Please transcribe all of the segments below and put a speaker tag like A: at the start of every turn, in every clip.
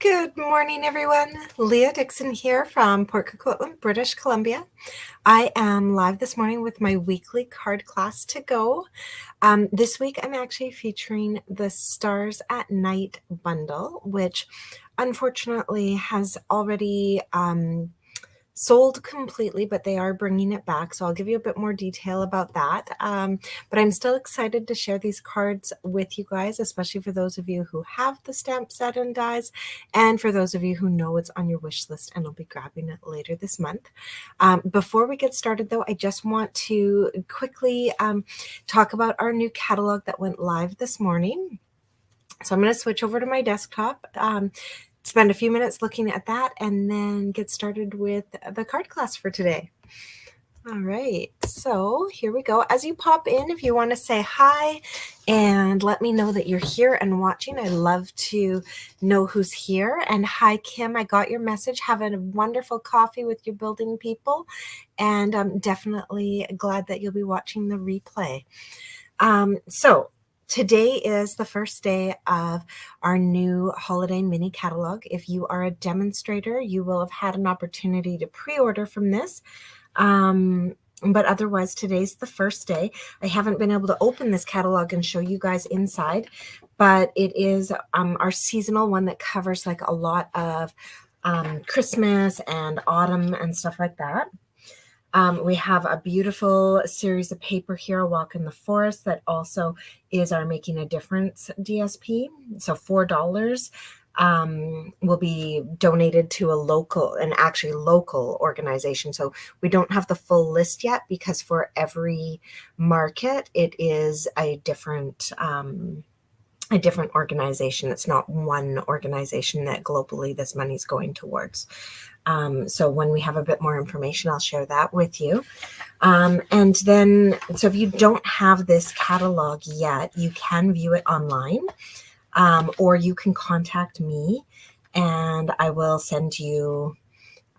A: Good morning, everyone. Leah Dixon here from Port Coquitlam, British Columbia. I am live this morning with my weekly card class to go. This week, I'm actually featuring the Stars at Night bundle, which unfortunately has already sold completely, but they are bringing it back. So I'll give you a bit more detail about that. But I'm still excited to share these cards with you guys, especially for those of you who have the stamp set and dies, and for those of you who know it's on your wish list and will be grabbing it later this month. Before we get started, though, I just want to quickly talk about our new catalog that went live this morning. So I'm going to switch over to my desktop, spend a few minutes looking at that, and then get started with the card class for today. All right, so here we go. As you pop in, if you want to say hi and let me know that you're here and watching, I love to know who's here. And hi, Kim, I got your message. Have a wonderful coffee with your building people, and I'm definitely glad that you'll be watching the replay. Today is the first day of our new holiday mini catalog. If you are a demonstrator, you will have had an opportunity to pre-order from this. But otherwise, today's the first day. I haven't been able to open this catalog and show you guys inside, but it is our seasonal one that covers like a lot of Christmas and autumn and stuff like that. We have a beautiful series of paper here, A Walk in the Forest, that also is our Making a Difference DSP. So $4 will be donated to a local organization. So we don't have the full list yet because for every market, it is a different organization. It's not one organization that globally this money is going towards. So when we have a bit more information, I'll share that with you. And then, so if you don't have this catalog yet, you can view it online, or you can contact me and I will send you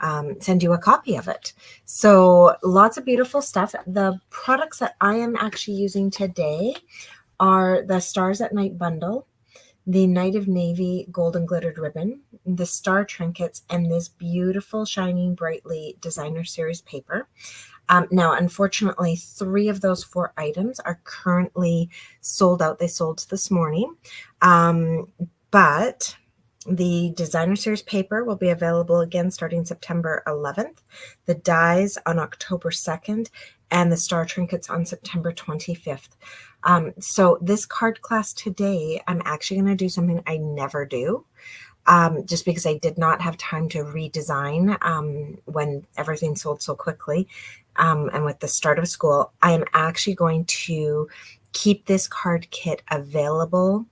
A: a copy of it. So lots of beautiful stuff. The products that I am actually using today are the Stars at Night bundle, the Night of Navy golden glittered ribbon, the star trinkets, and this beautiful shining brightly designer series paper. Now, unfortunately, 3 of those 4 items are currently sold out. They sold this morning, but the designer series paper will be available again starting September 11th, the dies on October 2nd, and the star trinkets on September 25th. So this card class today, I'm actually going to do something I never do, just because I did not have time to redesign when everything sold so quickly. And with the start of school, I am actually going to keep this card kit available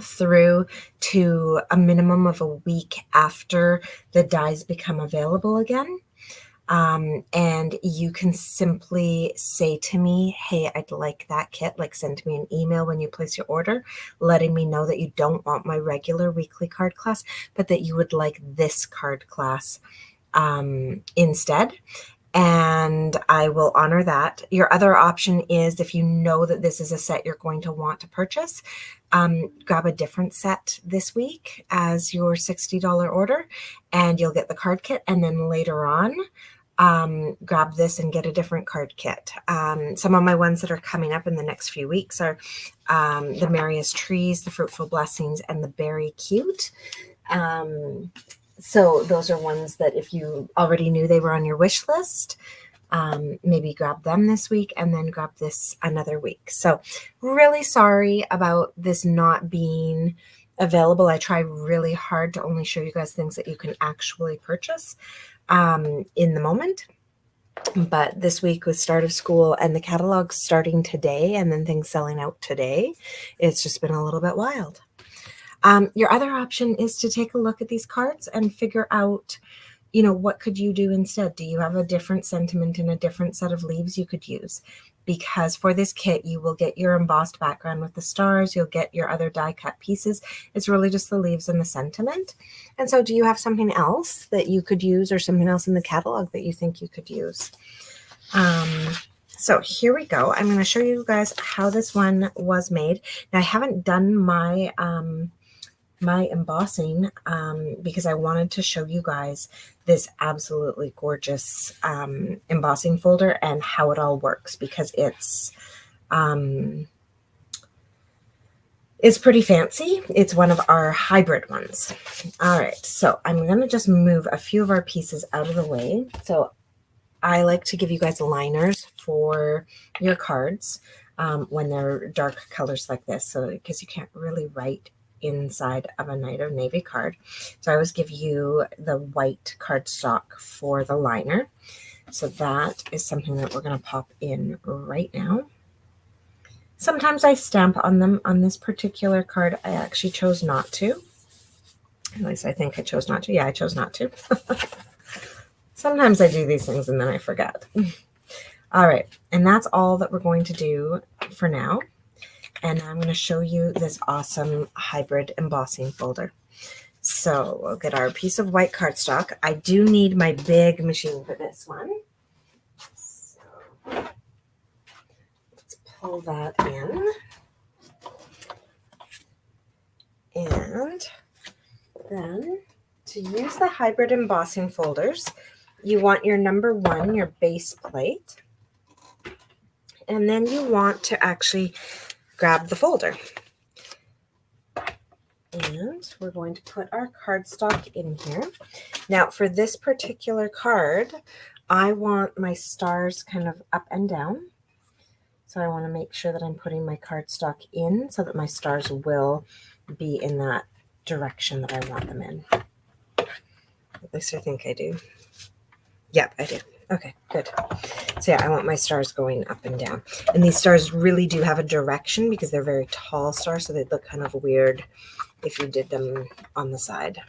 A: through to a minimum of a week after the dies become available again. And you can simply say to me, hey, I'd like that kit, like send me an email when you place your order, letting me know that you don't want my regular weekly card class, but that you would like this card class instead. And I will honor that. Your other option is, if you know that this is a set you're going to want to purchase, grab a different set this week as your $60 order, and you'll get the card kit. And then later on, grab this and get a different card kit. Some of my ones that are coming up in the next few weeks are the Merriest Trees, the Fruitful Blessings, and the Berry Cute. So those are ones that if you already knew they were on your wish list, maybe grab them this week and then grab this another week. So really sorry about this not being available. I try really hard to only show you guys things that you can actually purchase in the moment. But this week with start of school and the catalog starting today and then things selling out today, it's just been a little bit wild. Your other option is to take a look at these cards and figure out, what could you do instead? Do you have a different sentiment and a different set of leaves you could use? Because for this kit, you will get your embossed background with the stars. You'll get your other die cut pieces. It's really just the leaves and the sentiment. And so do you have something else that you could use, or something else in the catalog that you think you could use? So here we go. I'm going to show you guys how this one was made. Now, I haven't done my my embossing because I wanted to show you guys this absolutely gorgeous embossing folder and how it all works, because it's pretty fancy. It's one of our hybrid ones. All right, so I'm going to just move a few of our pieces out of the way. So I like to give you guys liners for your cards when they're dark colors like this, so because you can't really write inside of a Night of Navy card. So I always give you the white cardstock for the liner. So that is something that we're going to pop in right now. Sometimes I stamp on them. On this particular card, I actually chose not to. At least I think I chose not to. Yeah, I chose not to. Sometimes I do these things and then I forget. All right, and that's all that we're going to do for now. And I'm going to show you this awesome hybrid embossing folder. So we'll get our piece of white cardstock. I do need my big machine for this one. So let's pull that in. And then to use the hybrid embossing folders, you want your number 1, your base plate. And then you want to actually grab the folder. And we're going to put our cardstock in here. Now for this particular card, I want my stars kind of up and down. So I want to make sure that I'm putting my cardstock in so that my stars will be in that direction that I want them in. At least I think I do. Yep, I do. Okay, good. So yeah, I want my stars going up and down. And these stars really do have a direction because they're very tall stars, so they look kind of weird if you did them on the side.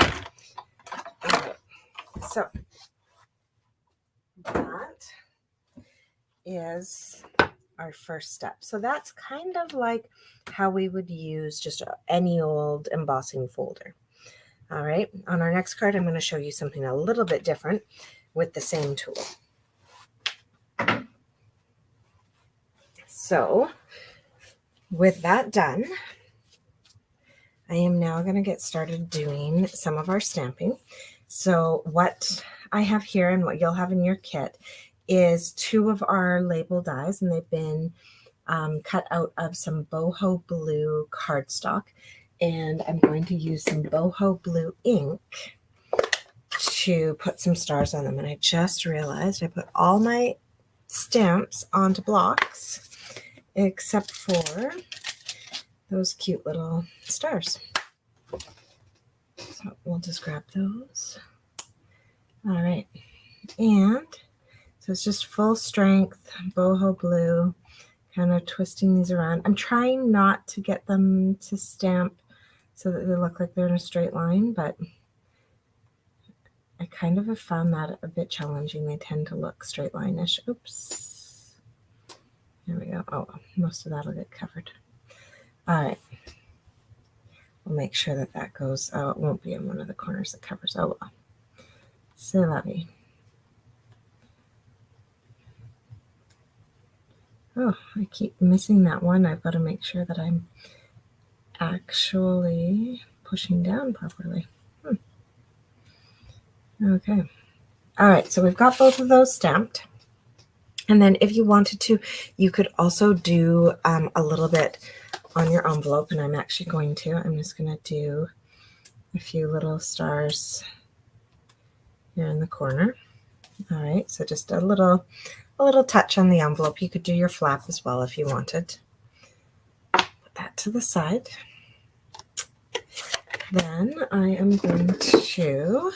A: Okay, so that is our first step. So that's kind of like how we would use just any old embossing folder. All right, on our next card, I'm going to show you something a little bit different with the same tool. So with that done, I am now going to get started doing some of our stamping. So what I have here and what you'll have in your kit is 2 of our label dies, and they've been cut out of some boho blue cardstock. And I'm going to use some boho blue ink to put some stars on them. And I just realized I put all my stamps onto blocks except for those cute little stars. So we'll just grab those. All right. And so it's just full strength boho blue, kind of twisting these around. I'm trying not to get them to stamp so that they look like they're in a straight line, but I kind of have found that a bit challenging. They tend to look straight line-ish. Oops. There we go. Oh, most of that will get covered. All right. We'll make sure that that goes. Oh, it won't be in one of the corners that covers. Oh, well. C'est la vie. Oh, I keep missing that one. I've got to make sure that I'm actually pushing down properly. Okay. All right, so we've got both of those stamped. And then if you wanted to, you could also do a little bit on your envelope, and I'm actually going to. I'm just going to do a few little stars here in the corner. All right, so just a little touch on the envelope. You could do your flap as well if you wanted. Put that to the side. Then I am going to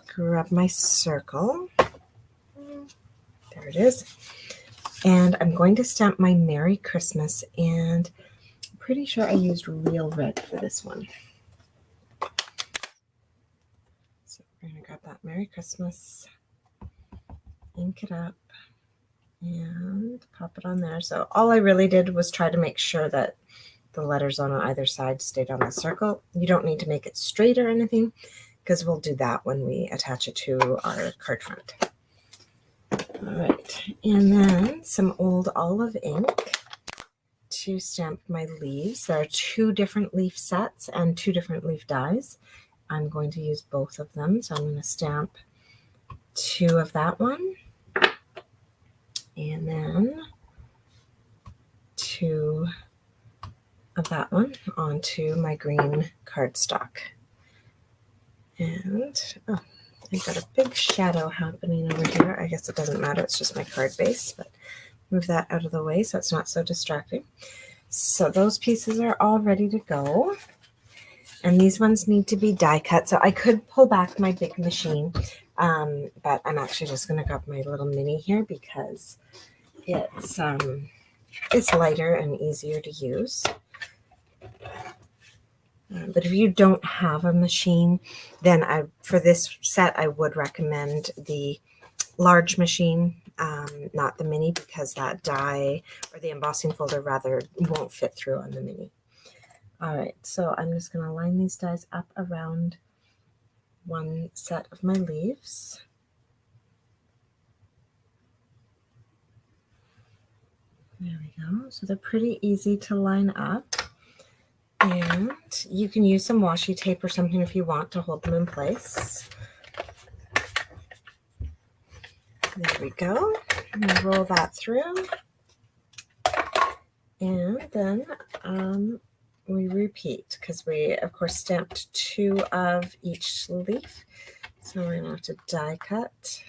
A: grab my circle. There it is. And I'm going to stamp my Merry Christmas, and I'm pretty sure I used real red for this one. So we're going to grab that Merry Christmas, ink it up, and pop it on there. So all I really did was try to make sure that the letters on either side stayed on the circle. You don't need to make it straight or anything, because we'll do that when we attach it to our card front. All right, and then some old olive ink to stamp my leaves. There are 2 different leaf sets and 2 different leaf dies. I'm going to use both of them. So I'm going to stamp 2 of that one and then 2 of that one onto my green cardstock. And oh, I've got a big shadow happening over here. I guess it doesn't matter, it's just my card base, but move that out of the way so it's not so distracting. So those pieces are all ready to go. And these ones need to be die cut. So I could pull back my big machine, but I'm actually just going to grab my little mini here because it's lighter and easier to use. But if you don't have a machine, then for this set, I would recommend the large machine, not the mini, because that die, or the embossing folder rather, won't fit through on the mini. All right, so I'm just going to line these dies up around one set of my leaves. There we go. So they're pretty easy to line up. And you can use some washi tape or something if you want to hold them in place. There we go. I'm going to roll that through. And then we repeat because we, of course, stamped 2 of each leaf. So we're going to have to die cut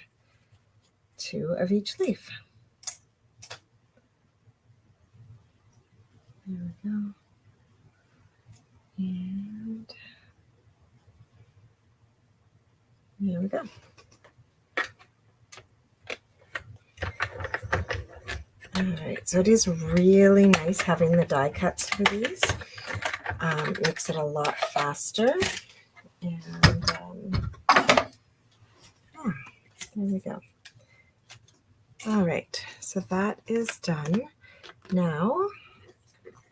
A: 2 of each leaf. There we go. And there we go. All right, so it is really nice having the die cuts for these. Makes it a lot faster. And there we go. All right, so that is done. Now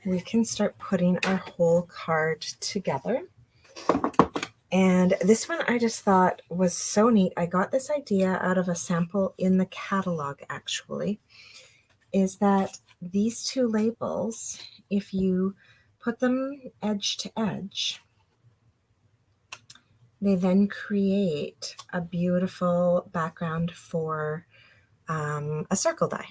A: we can start putting our whole card together. And this one I just thought was so neat. I got this idea out of a sample in the catalog, actually, is that these 2 labels, if you put them edge to edge, they then create a beautiful background for a circle die.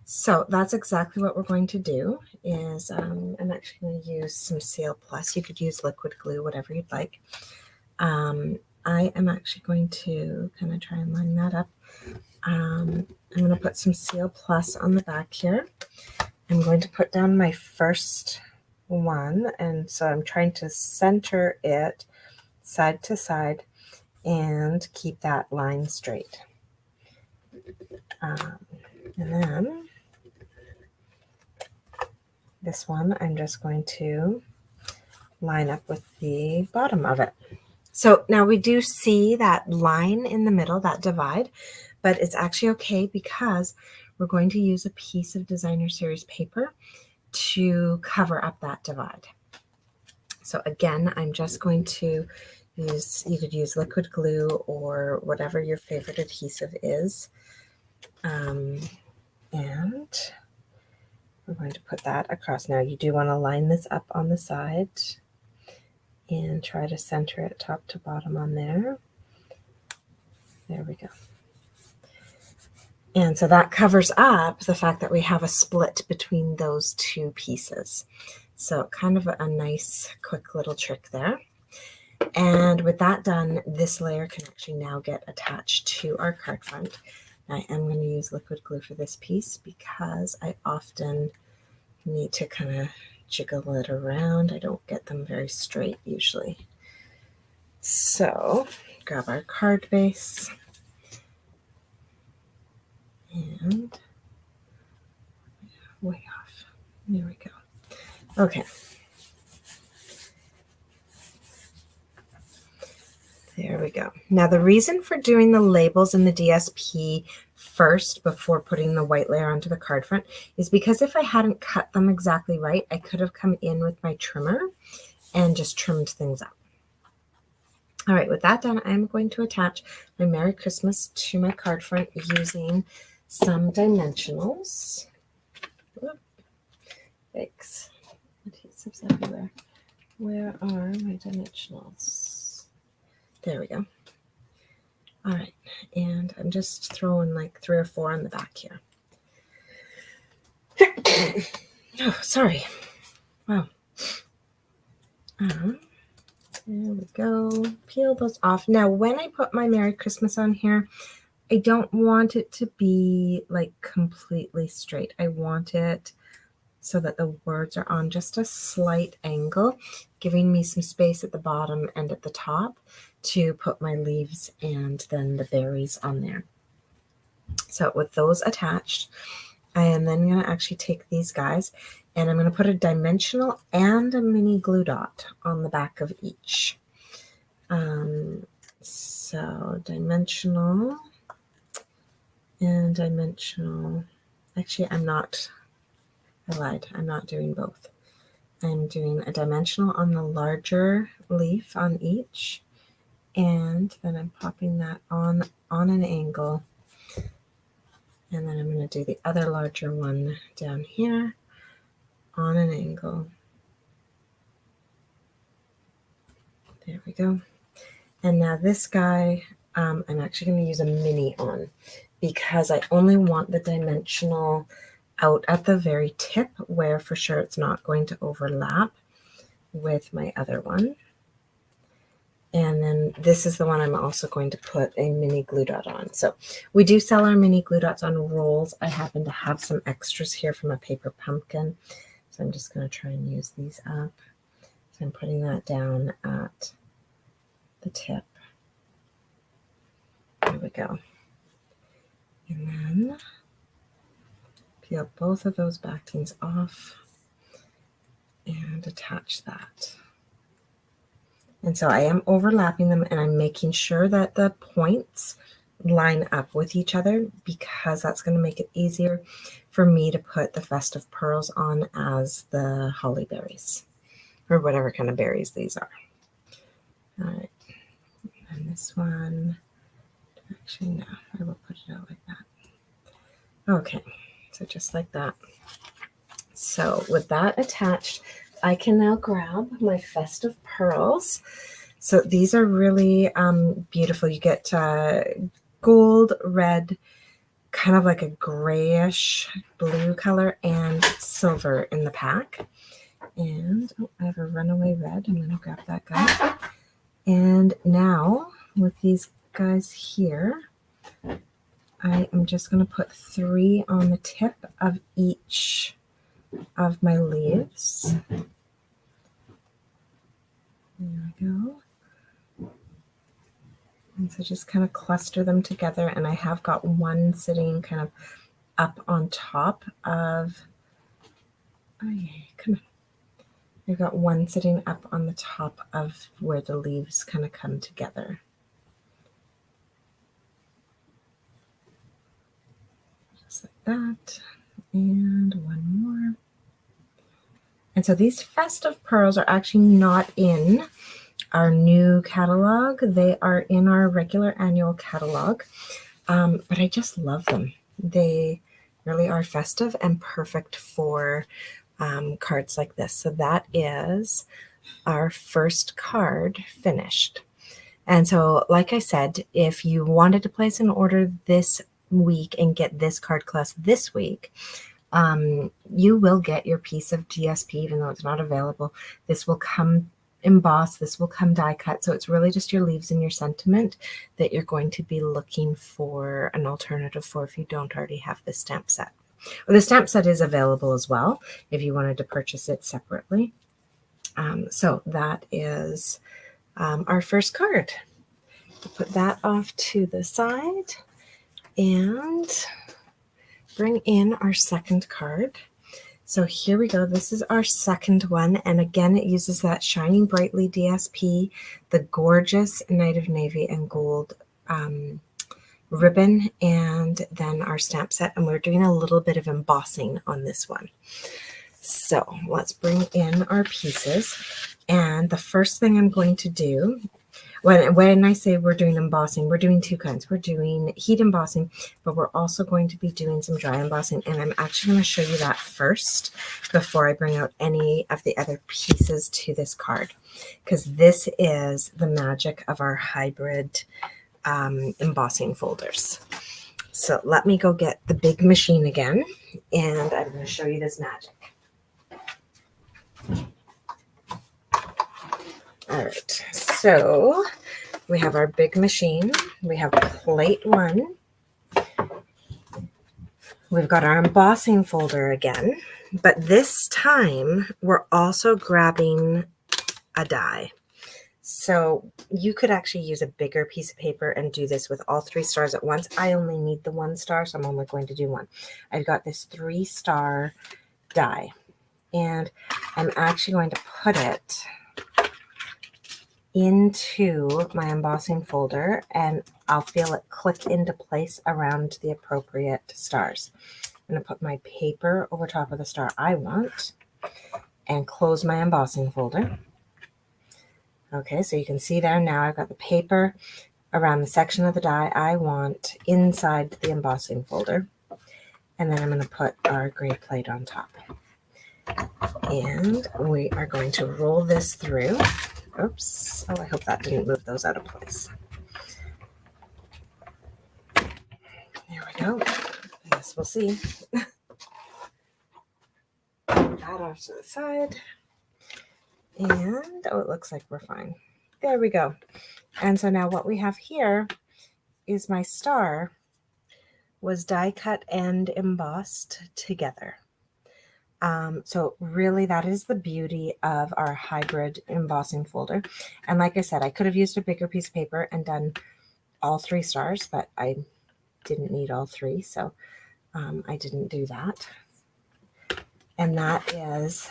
A: So that's exactly what we're going to do. Is I'm actually going to use some Seal Plus. You could use liquid glue, whatever you'd like. I am actually going to kind of try and line that up. I'm going to put some Seal Plus on the back here. I'm going to put down my first one, and so I'm trying to center it side to side and keep that line straight. And then this one, I'm just going to line up with the bottom of it. So now we do see that line in the middle, that divide, but it's actually okay because we're going to use a piece of Designer Series paper to cover up that divide. So again, I'm just going to use, you could use liquid glue or whatever your favorite adhesive is. And we're going to put that across. Now you do want to line this up on the side and try to center it top to bottom on there. There we go. And so that covers up the fact that we have a split between those 2 pieces. So kind of a nice quick little trick there. And with that done, this layer can actually now get attached to our card front. I am going to use liquid glue for this piece because I often need to kind of jiggle it around. I don't get them very straight usually. So grab our card base and way off. There we go. Okay. There we go. Now the reason for doing the labels in the DSP first before putting the white layer onto the card front is because if I hadn't cut them exactly right, I could have come in with my trimmer and just trimmed things up. All right, with that done, I'm going to attach my Merry Christmas to my card front using some dimensionals. Yikes. Adhesives everywhere. Where are my dimensionals? There we go. All right, and I'm just throwing like 3 or 4 on the back here. Oh, sorry. Wow. There we go. Peel those off. Now, when I put my Merry Christmas on here, I don't want it to be like completely straight. I want it so that the words are on just a slight angle, giving me some space at the bottom and at the top to put my leaves and then the berries on there. So with those attached, I am then going to actually take these guys and I'm going to put a dimensional and a mini glue dot on the back of each. So dimensional and dimensional. Actually, I lied. I'm not doing both. I'm doing a dimensional on the larger leaf on each, and then I'm popping that on an angle. And then I'm going to do the other larger one down here on an angle. There we go. And now this guy, I'm actually going to use a mini on because I only want the dimensional out at the very tip where for sure it's not going to overlap with my other one. And then this is the one I'm also going to put a mini glue dot on. So we do sell our mini glue dots on rolls. I happen to have some extras here from a paper pumpkin. So I'm just going to try and use these up. So I'm putting that down at the tip. There we go. And then peel both of those backings off and attach that. And so I am overlapping them and I'm making sure that the points line up with each other because that's going to make it easier for me to put the festive pearls on as the holly berries or whatever kind of berries these are. All right. And this one, actually, no, I will put it out like that. Okay. So just like that. So with that attached, I can now grab my festive pearls. So these are really beautiful. You get gold, red, kind of like a grayish blue color, and silver in the pack. And I have a runaway red. I'm going to grab that guy. And now with these guys here, I am just going to put 3 on the tip of each of my leaves. There we go. And so just kind of cluster them together, and I have got one sitting kind of up on top of, come on. I've got one sitting up on the top of where the leaves kind of come together. Just like that. And one more. And so these festive pearls are actually not in our new catalog. They are in our regular annual catalog, but I just love them. They really are festive and perfect for cards like this. So that is our first card finished. And so, like I said, if you wanted to place an order this week and get this card class this week, you will get your piece of DSP, even though it's not available. This will come embossed, this will come die cut. So it's really just your leaves and your sentiment that you're going to be looking for an alternative for if you don't already have the stamp set. Well, the stamp set is available as well if you wanted to purchase it separately. So that is our first card. Put that off to the side and bring in our second card. So here we go. This is our second one. And again, it uses that Shining Brightly DSP, the gorgeous Night of Navy and Gold ribbon, and then our stamp set. And we're doing a little bit of embossing on this one. So let's bring in our pieces. And the first thing I'm going to do, When I say we're doing embossing, we're doing two kinds. We're doing heat embossing, but we're also going to be doing some dry embossing. And I'm actually going to show you that first before I bring out any of the other pieces to this card, because this is the magic of our hybrid embossing folders. So let me go get the big machine again, and I'm going to show you this magic. All right, so we have our big machine. We have plate 1. We've got our embossing folder again, but this time we're also grabbing a die. So you could actually use a bigger piece of paper and do this with all 3 stars at once. I only need the 1 star, so I'm only going to do 1. I've got this 3-star die, and I'm actually going to put it into my embossing folder, and I'll feel it click into place around the appropriate stars. I'm going to put my paper over top of the star I want and close my embossing folder. Okay, so you can see there now I've got the paper around the section of the die I want inside the embossing folder. And then I'm going to put our gray plate on top. And we are going to roll this through. Oops. Oh, I hope that didn't move those out of place. There we go. I guess we'll see. Put that off to the side. And, oh, it looks like we're fine. There we go. And so now what we have here is my star was die cut and embossed together. So really that is the beauty of our hybrid embossing folder. And like I said, I could have used a bigger piece of paper and done all 3 stars, but I didn't need all 3. So I didn't do that. And that is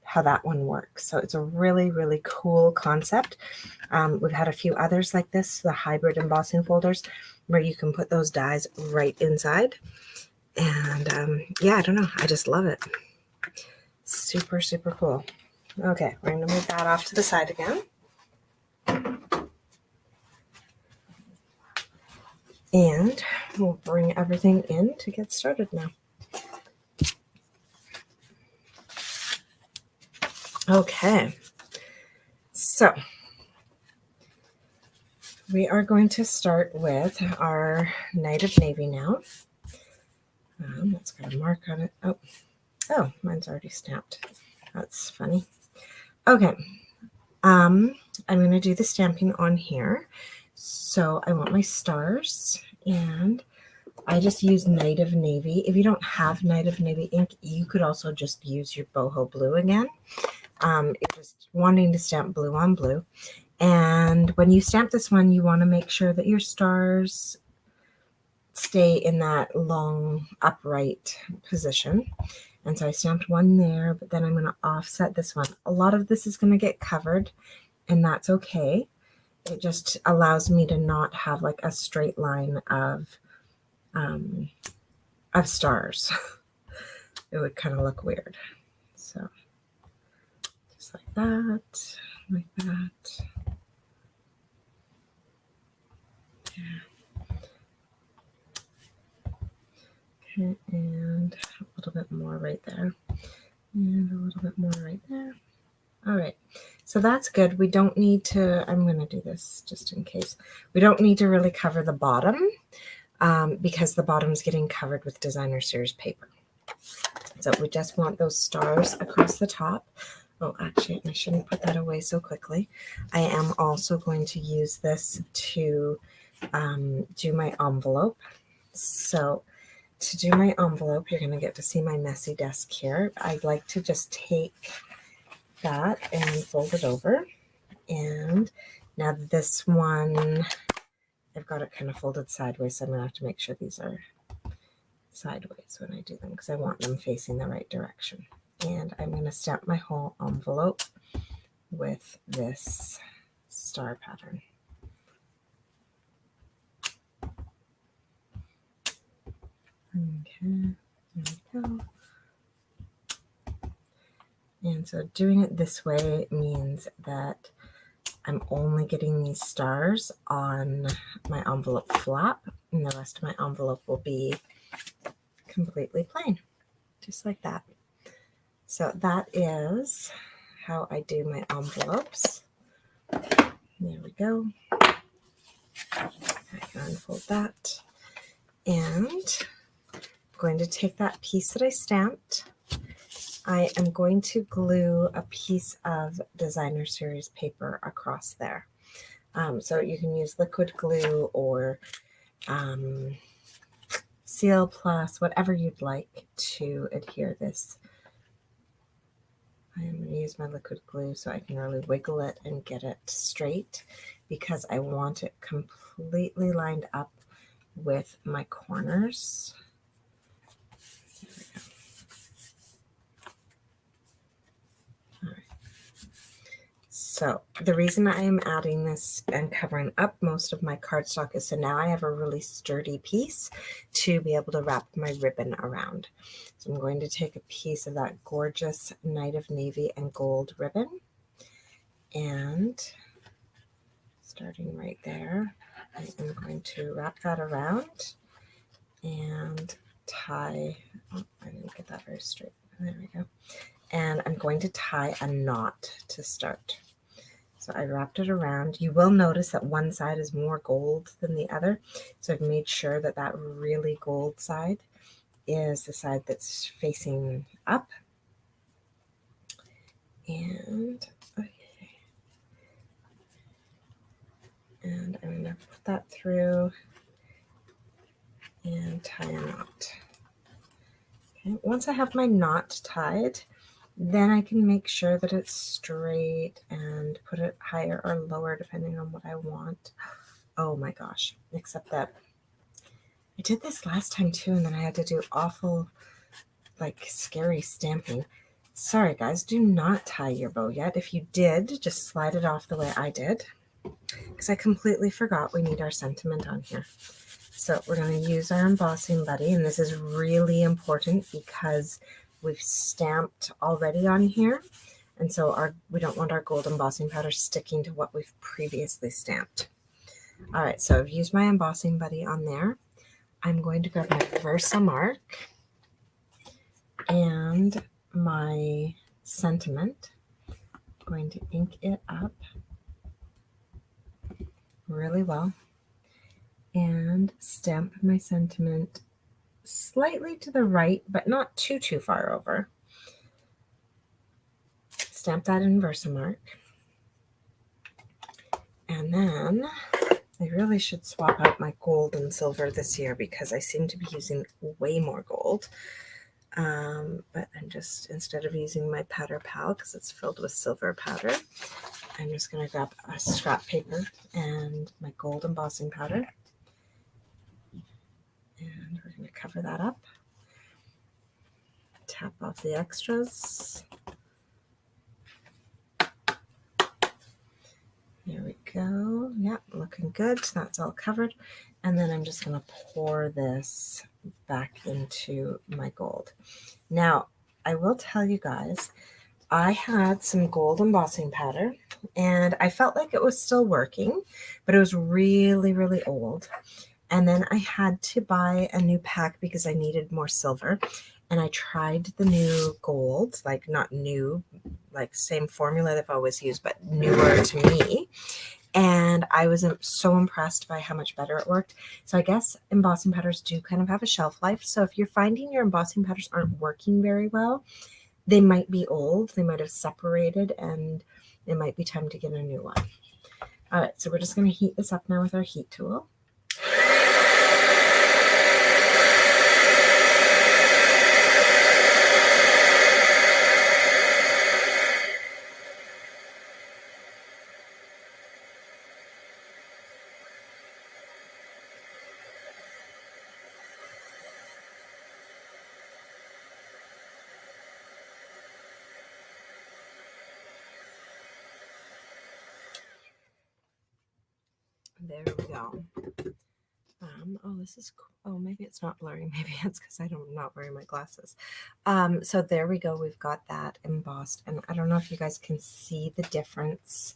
A: how that one works. So it's a really, really cool concept. We've had a few others like this, the hybrid embossing folders, where you can put those dies right inside. And yeah, I don't know. I just love it. Super, super cool. Okay, we're going to move that off to the side again. And we'll bring everything in to get started now. Okay, so we are going to start with our Night of Navy now. It's got a mark on it. Oh, mine's already stamped. That's funny. Okay, I'm going to do the stamping on here. So I want my stars, and I just use Night of Navy. If you don't have Night of Navy ink, you could also just use your boho blue again. If you're just wanting to stamp blue on blue. And when you stamp this one, you want to make sure that your stars stay in that long upright position. And so I stamped one there, but then I'm going to offset this one. A lot of this is going to get covered, and that's okay. It just allows me to not have like a straight line of stars. It would kind of look weird. So just like that, like that. Yeah. Okay, and a little bit more right there, and a little bit more right there. All right, so that's good. We don't need to, I'm going to do this just in case. We don't need to really cover the bottom because the bottom is getting covered with designer series paper. So we just want those stars across the top. Oh, actually, I shouldn't put that away so quickly. I am also going to use this to do my envelope. So to do my envelope, you're going to get to see my messy desk here. I'd like to just take that and fold it over. And now this one, I've got it kind of folded sideways, so I'm going to have to make sure these are sideways when I do them because I want them facing the right direction. And I'm going to stamp my whole envelope with this star pattern. Okay, there we go. And so doing it this way means that I'm only getting these stars on my envelope flap, and the rest of my envelope will be completely plain, just like that. So that is how I do my envelopes. There we go. I can unfold that. And I'm going to take that piece that I stamped. I am going to glue a piece of designer series paper across there. So you can use liquid glue or Seal Plus, whatever you'd like to adhere this. I'm going to use my liquid glue so I can really wiggle it and get it straight, because I want it completely lined up with my corners. There we go. All right. So the reason I am adding this and covering up most of my cardstock is so now I have a really sturdy piece to be able to wrap my ribbon around. So I'm going to take a piece of that gorgeous Night of Navy and Gold ribbon, and starting right there, I am going to wrap that around and tie. Oh, I didn't get that very straight. There we go. And I'm going to tie a knot to start. So I wrapped it around. You will notice that one side is more gold than the other. So I've made sure that that really gold side is the side that's facing up. And okay. And I'm going to put that through and tie a knot. Okay. Once I have my knot tied, then I can make sure that it's straight and put it higher or lower depending on what I want. Oh my gosh, except that I did this last time too, and then I had to do awful, like, scary stamping. Sorry guys, do not tie your bow yet. If you did, just slide it off the way I did, because I completely forgot we need our sentiment on here. So we're going to use our embossing buddy, and this is really important because we've stamped already on here, and so we don't want our gold embossing powder sticking to what we've previously stamped. All right, so I've used my embossing buddy on there. I'm going to grab my Versamark and my sentiment. I'm going to ink it up really well and stamp my sentiment slightly to the right, but not too far over. Stamp that in Versamark. And then I really should swap out my gold and silver this year because I seem to be using way more gold. But I'm just, instead of using my powder pal because it's filled with silver powder, I'm just going to grab a scrap paper and my gold embossing powder. And we're going to cover that up. Tap off the extras. There we go. Yep, looking good. So that's all covered. And then I'm just going to pour this back into my gold. Now, I will tell you guys, I had some gold embossing powder and I felt like it was still working, but it was really, really old. And then I had to buy a new pack because I needed more silver. And I tried the new gold, like not new, like same formula that I've always used, but newer to me. And I was so impressed by how much better it worked. So I guess embossing powders do kind of have a shelf life. So if you're finding your embossing powders aren't working very well, they might be old, they might have separated, and it might be time to get a new one. All right, so we're just going to heat this up now with our heat tool. There we go. Oh, this is cool. Oh, maybe it's not blurry. Maybe it's because I'm not wearing my glasses. So there we go. We've got that embossed. And I don't know if you guys can see the difference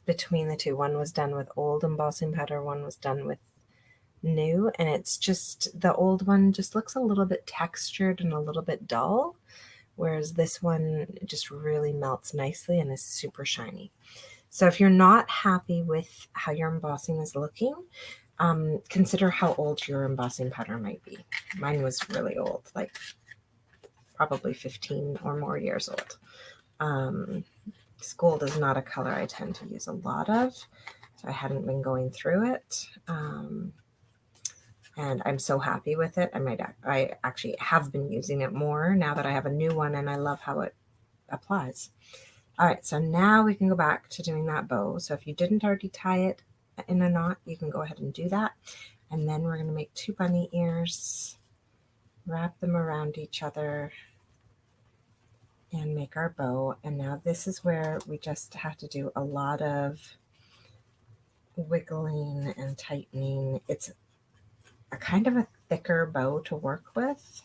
A: between the two. One was done with old embossing powder, one was done with new, and it's just, the old one just looks a little bit textured and a little bit dull, whereas this one just really melts nicely and is super shiny. So if you're not happy with how your embossing is looking, consider how old your embossing powder might be. Mine was really old, like probably 15 or more years old. Gold is not a color I tend to use a lot of, so I hadn't been going through it. And I'm so happy with it. I actually have been using it more now that I have a new one, and I love how it applies. All right, so now we can go back to doing that bow. So if you didn't already tie it in a knot, you can go ahead and do that. And then we're going to make 2 bunny ears, wrap them around each other, and make our bow. And now this is where we just have to do a lot of wiggling and tightening. It's a kind of a thicker bow to work with.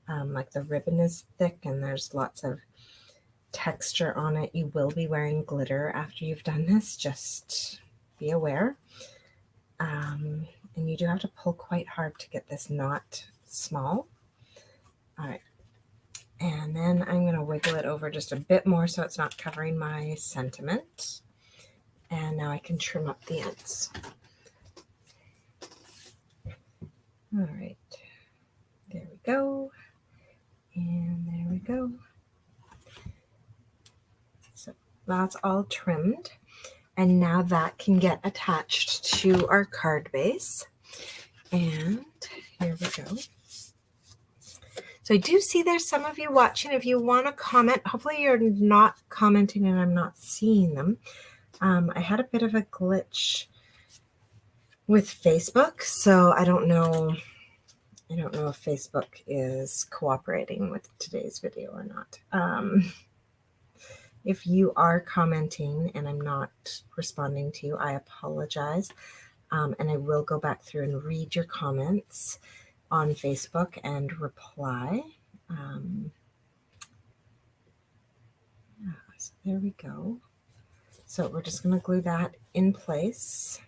A: Like the ribbon is thick and there's lots of texture on it. You will be wearing glitter after you've done this, just be aware. And you do have to pull quite hard to get this knot small. All right. And then I'm going to wiggle it over just a bit more so it's not covering my sentiment. And now I can trim up the ends. All right. There we go. And there we go. So that's all trimmed. And now that can get attached to our card base. And here we go. So I do see there's some of you watching. If you want to comment, hopefully you're not commenting and I'm not seeing them. I had a bit of a glitch with Facebook, so I don't know if Facebook is cooperating with today's video or not. If you are commenting and I'm not responding to you, I apologize. And I will go back through and read your comments on Facebook and reply. So there we go. So we're just going to glue that in place.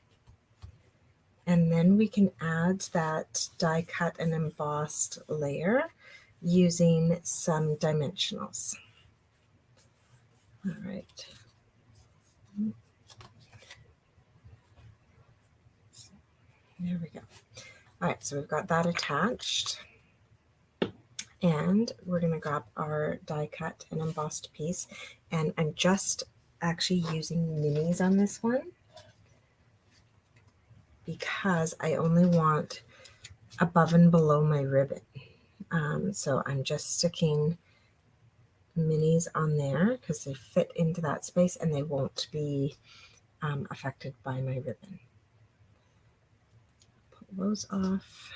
A: And then we can add that die cut and embossed layer using some dimensionals. All right. There we go. All right, so we've got that attached. And we're going to grab our die cut and embossed piece. And I'm just actually using minis on this one because I only want above and below my ribbon. So I'm just sticking minis on there because they fit into that space and they won't be affected by my ribbon. Pull those off.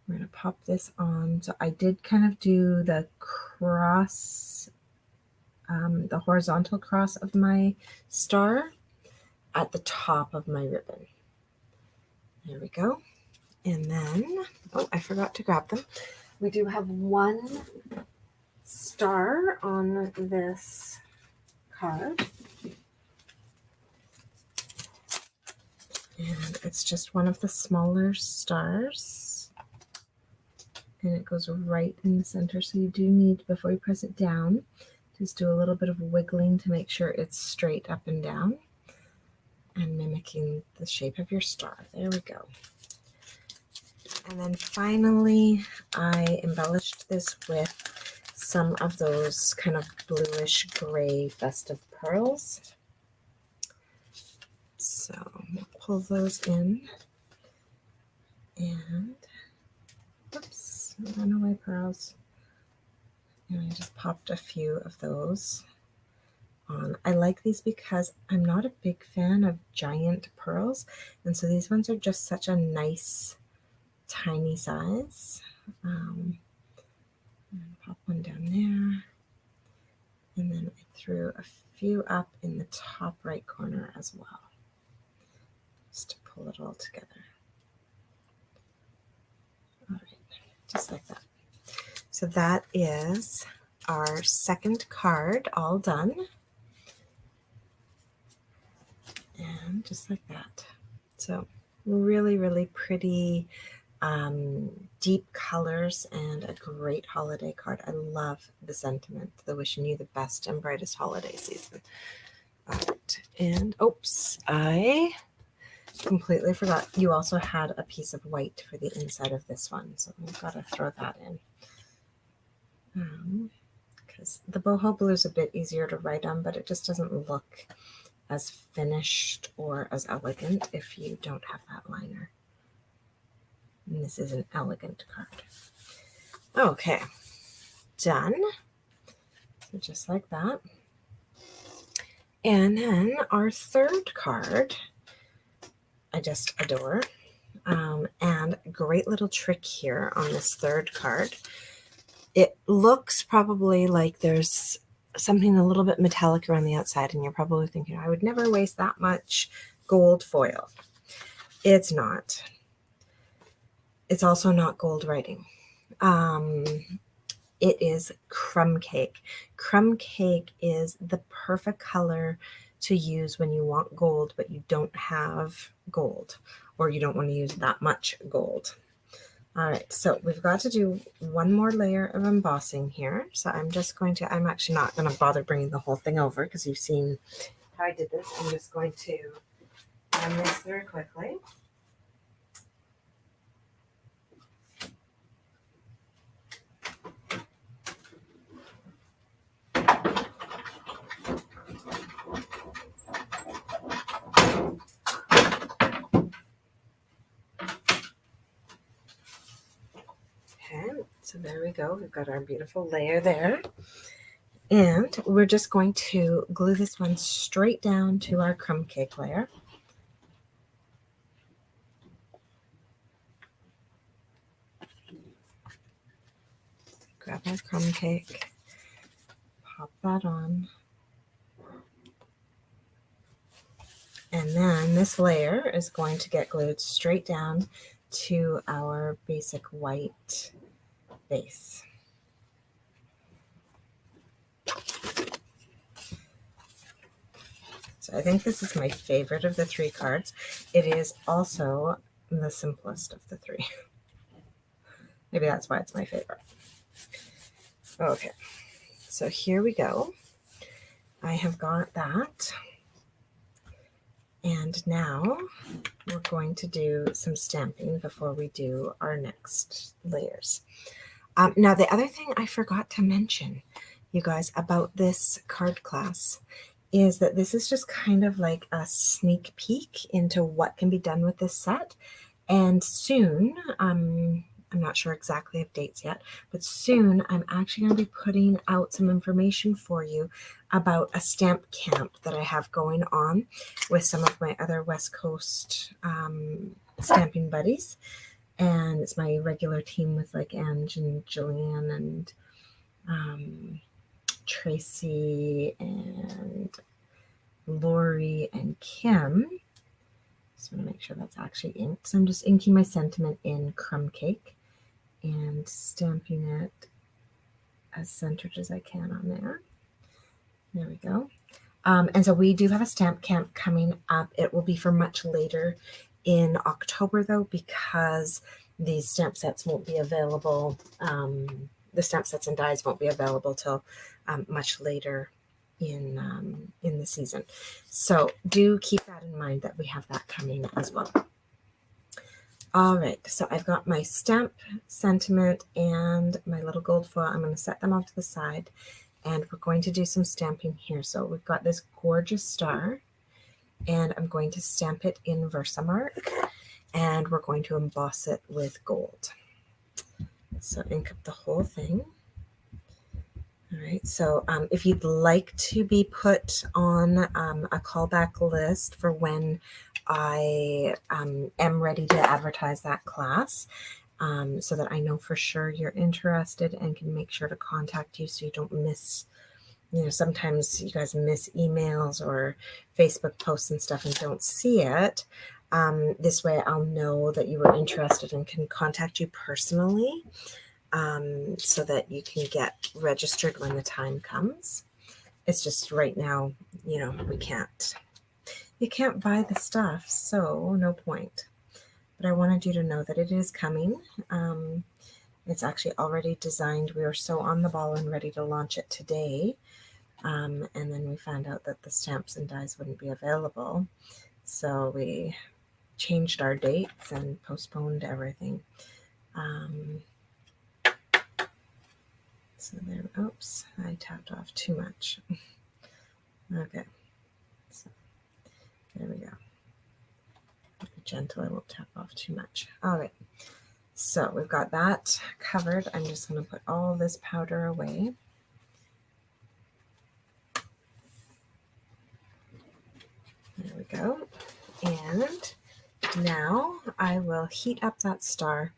A: We're going to pop this on. So I did kind of do the cross, the horizontal cross of my star at the top of my ribbon. There we go. And then, oh, I forgot to grab them. We do have one star on this card. And it's just one of the smaller stars. And it goes right in the center. So you do need, before you press it down, just do a little bit of wiggling to make sure it's straight up and down and mimicking the shape of your star. There we go. And then finally, I embellished this with some of those kind of bluish gray festive pearls. So we'll pull those in and, oops, run away pearls. And I just popped a few of those on. I like these because I'm not a big fan of giant pearls. And so these ones are just such a nice, tiny size. Pop one down there. And then I threw a few up in the top right corner as well, just to pull it all together. All right, just like that. So that is our second card all done. just like that. So really, really pretty, deep colors and a great holiday card. I love the sentiment, the wishing you the best and brightest holiday season. All right. And oops, I completely forgot. You also had a piece of white for the inside of this one, so we've got to throw that in. Because the boho blue is a bit easier to write on, but it just doesn't look as finished or as elegant if you don't have that liner. And this is an elegant card. Okay, done. So just like that. And then our third card, I just adore. And great little trick here on this third card. It looks probably like there's something a little bit metallic around the outside, and you're probably thinking, I would never waste that much gold foil. It's not. It's also not gold writing. It is crumb cake. Crumb cake is the perfect color to use when you want gold, but you don't have gold, or you don't want to use that much gold. All right, so we've got to do one more layer of embossing here. So I'm actually not going to bother bringing the whole thing over because you've seen how I did this. I'm just going to run this through quickly. So there we go. We've got our beautiful layer there. And we're just going to glue this one straight down to our crumb cake layer. Grab our crumb cake, pop that on. And then this layer is going to get glued straight down to our basic white base. So I think this is my favorite of the three cards. It is also the simplest of the three. Maybe that's why it's my favorite. Okay, so here we go. I have got that. And now we're going to do some stamping before we do our next layers. Now, the other thing I forgot to mention, you guys, about this card class is that this is just kind of like a sneak peek into what can be done with this set. And soon, I'm not sure exactly of dates yet, but soon I'm actually going to be putting out some information for you about a stamp camp that I have going on with some of my other West Coast stamping buddies. And it's my regular team with like Ange and Jillian and Tracy and Lori and Kim. Just want to make sure that's actually inked. So I'm just inking my sentiment in crumb cake and stamping it as centered as I can on there. There we go. And so we do have a stamp camp coming up. It will be for much later in October, though, because these stamp sets won't be available. The stamp sets and dies won't be available till much later in the season. So do keep that in mind that we have that coming as well. All right, so I've got my stamp sentiment and my little gold foil. I'm going to set them off to the side, and we're going to do some stamping here. So we've got this gorgeous star, and I'm going to stamp it in Versamark, and we're going to emboss it with gold. So ink up the whole thing. All right, so if you'd like to be put on a callback list for when I am ready to advertise that class, so that I know for sure you're interested and can make sure to contact you so you don't miss, sometimes you guys miss emails or Facebook posts and stuff and don't see it. This way I'll know that you were interested and can contact you personally. So that you can get registered when the time comes. It's just right now, we can't you can't buy the stuff, so no point. But I wanted you to know that it is coming. It's actually already designed. We were so on the ball and ready to launch it today. And then we found out that the stamps and dies wouldn't be available. So we changed our dates and postponed everything. So there, oops, I tapped off too much. Okay, so there we go. Be gentle, I won't tap off too much. All right, so we've got that covered. I'm just going to put all this powder away. There we go. And now I will heat up that star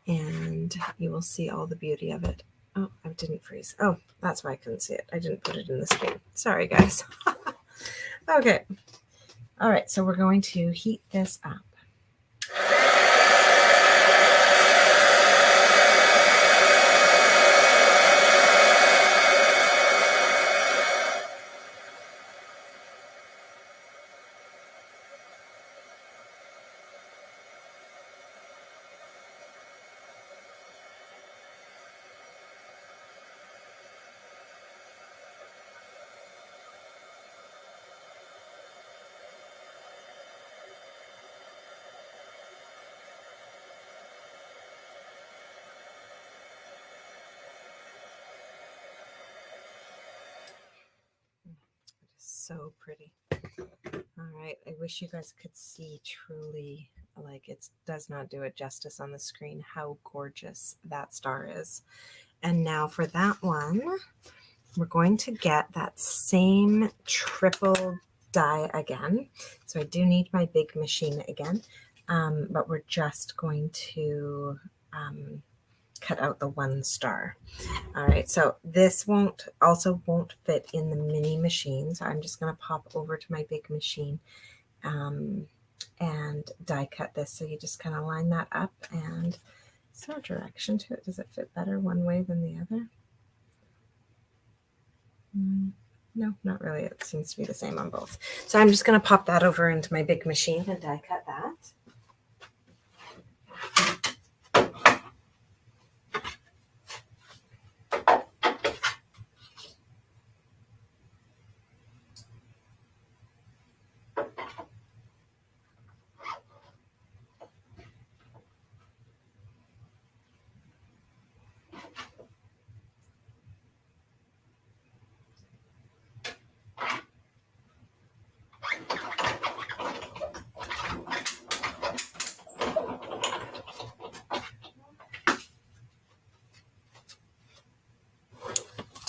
A: and you will see all the beauty of it. Oh, I didn't freeze. Oh, that's why I couldn't see it. I didn't put it in the screen. Sorry, guys. Okay. All right, so we're going to heat this up. So pretty. All right, I wish you guys could see truly, like, it does not do it justice on the screen how gorgeous that star is. And now for that one, we're going to get that same triple die again. So I do need my big machine again, but we're just going to cut out the one star. All right, so this won't fit in the mini machine. So I'm just going to pop over to my big machine and die cut this. So you just kind of line that up, and is there a direction to it? Does it fit better one way than the other? No, not really. It seems to be the same on both. So I'm just going to pop that over into my big machine and die cut that.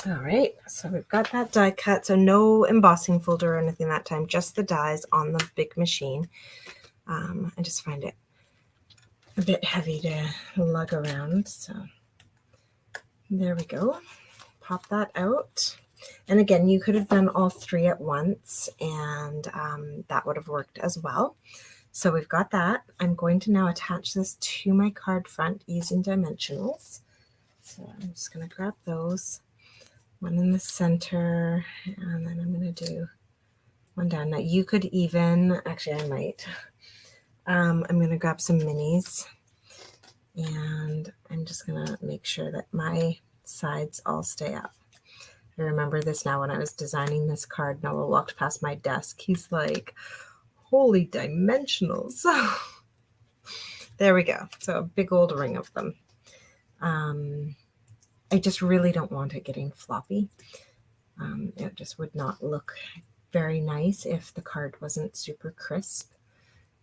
A: All right, so we've got that die cut. So no embossing folder or anything that time, just the dies on the big machine. I just find it a bit heavy to lug around. So there we go. Pop that out. And again, you could have done all three at once, and that would have worked as well. So we've got that. I'm going to now attach this to my card front using dimensionals. So I'm just going to grab those. One in the center, and then I'm going to do one down. Now you could even, actually I might, I'm going to grab some minis, and I'm just going to make sure that my sides all stay up. I remember this now when I was designing this card. Noah walked past my desk. He's like, holy dimensionals. There we go. So a big old ring of them. I just really don't want it getting floppy. It just would not look very nice if the card wasn't super crisp.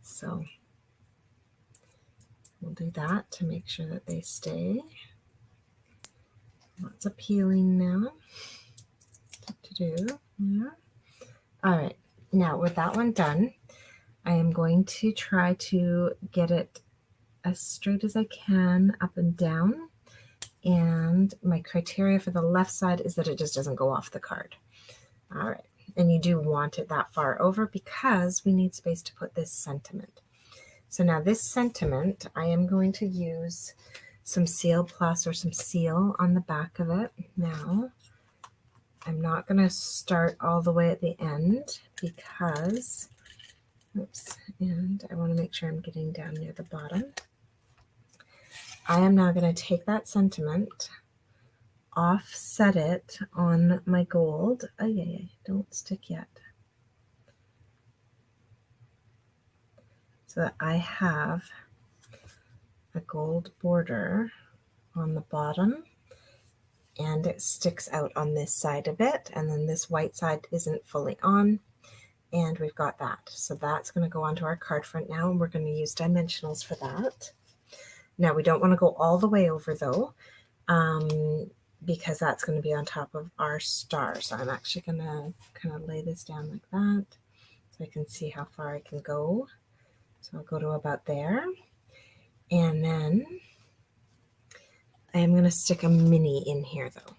A: So we'll do that to make sure that they stay. Lots of peeling now to do. Yeah. All right. Now with that one done, I am going to try to get it as straight as I can up and down. And my criteria for the left side is that it just doesn't go off the card. All right. And you do want it that far over because we need space to put this sentiment. So now this sentiment, I am going to use some Seal Plus or some seal on the back of it. Now, I'm not going to start all the way at the end because Oops, and I want to make sure I'm getting down near the bottom. I am now going to take that sentiment, offset it on my gold. Oh, yeah, don't stick yet. So that I have a gold border on the bottom, and it sticks out on this side of it, and then this white side isn't fully on, and we've got that. So that's going to go onto our card front now, and we're going to use dimensionals for that. Now we don't want to go all the way over though, because that's going to be on top of our star. So I'm actually going to kind of lay this down like that so I can see how far I can go. So I'll go to about there, and then I am going to stick a mini in here though.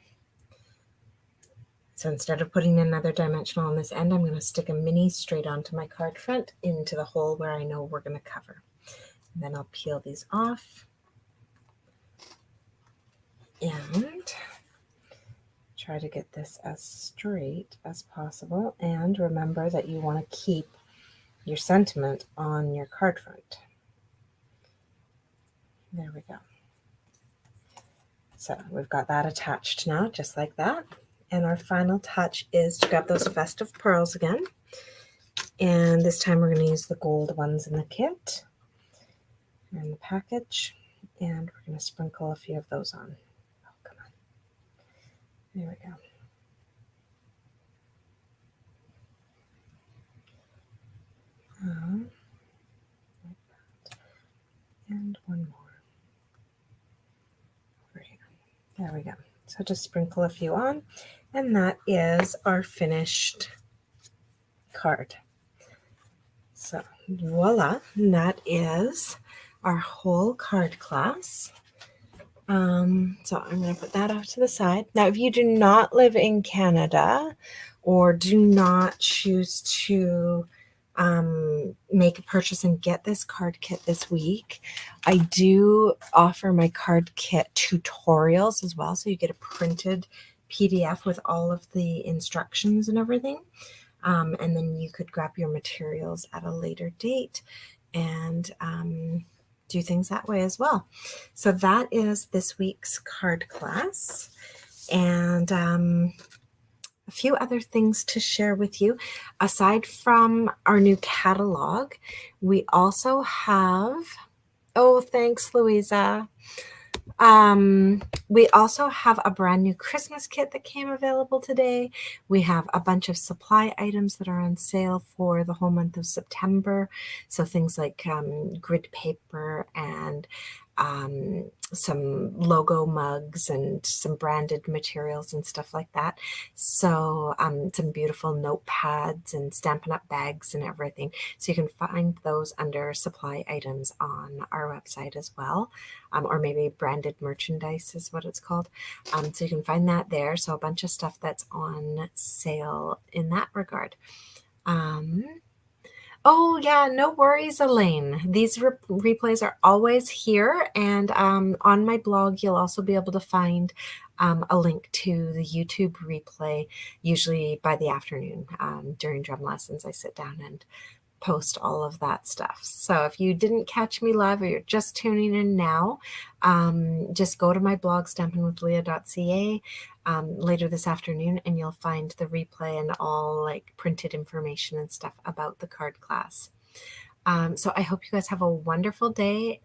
A: So instead of putting another dimensional on this end, I'm going to stick a mini straight onto my card front into the hole where I know we're going to cover. And then I'll peel these off and try to get this as straight as possible. And remember that you want to keep your sentiment on your card front. There we go. So we've got that attached now, just like that. And our final touch is to grab those festive pearls again. And this time we're going to use the gold ones in the kit and the package. And we're going to sprinkle a few of those on. Oh, come on. There we go. Like that. And one more. Over here. There we go. So just sprinkle a few on. And that is our finished card. So voila, that is our whole card class. So I'm going to put that off to the side. Now, if you do not live in Canada or do not choose to make a purchase and get this card kit this week, I do offer my card kit tutorials as well. So you get a printed PDF with all of the instructions and everything. And then you could grab your materials at a later date and do things that way as well. So that is this week's card class. And a few other things to share with you. Aside from our new catalog, we also have, oh, thanks, Louisa. We also have a brand new Christmas kit that came available today. We have a bunch of supply items that are on sale for the whole month of September. So things like grid paper and some logo mugs and some branded materials and stuff like that. So some beautiful notepads and Stampin' Up bags and everything. So you can find those under supply items on our website as well, or maybe branded merchandise is what it's called. So you can find that there. So a bunch of stuff that's on sale in that regard. Oh, yeah, no worries, Elaine. These replays are always here. And on my blog, you'll also be able to find a link to the YouTube replay, usually by the afternoon. During drum lessons, I sit down and post all of that stuff. So if you didn't catch me live or you're just tuning in now, just go to my blog, stampinwithleah.ca, later this afternoon, and you'll find the replay and all like printed information and stuff about the card class. So I hope you guys have a wonderful day.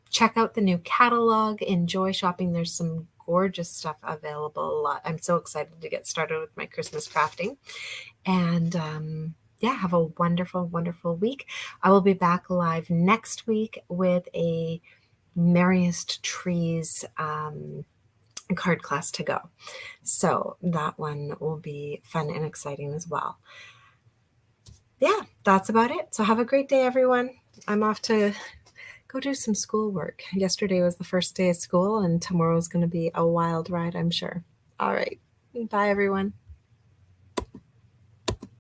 A: Check out the new catalog. Enjoy shopping. There's some gorgeous stuff available. A lot. I'm so excited to get started with my Christmas crafting. And yeah, have a wonderful, wonderful week. I will be back live next week with a Merriest Trees card class to go. So that one will be fun and exciting as well. Yeah, that's about it. So have a great day, everyone. I'm off to go do some schoolwork. Yesterday was the first day of school, and tomorrow is going to be a wild ride, I'm sure. All right. Bye, everyone.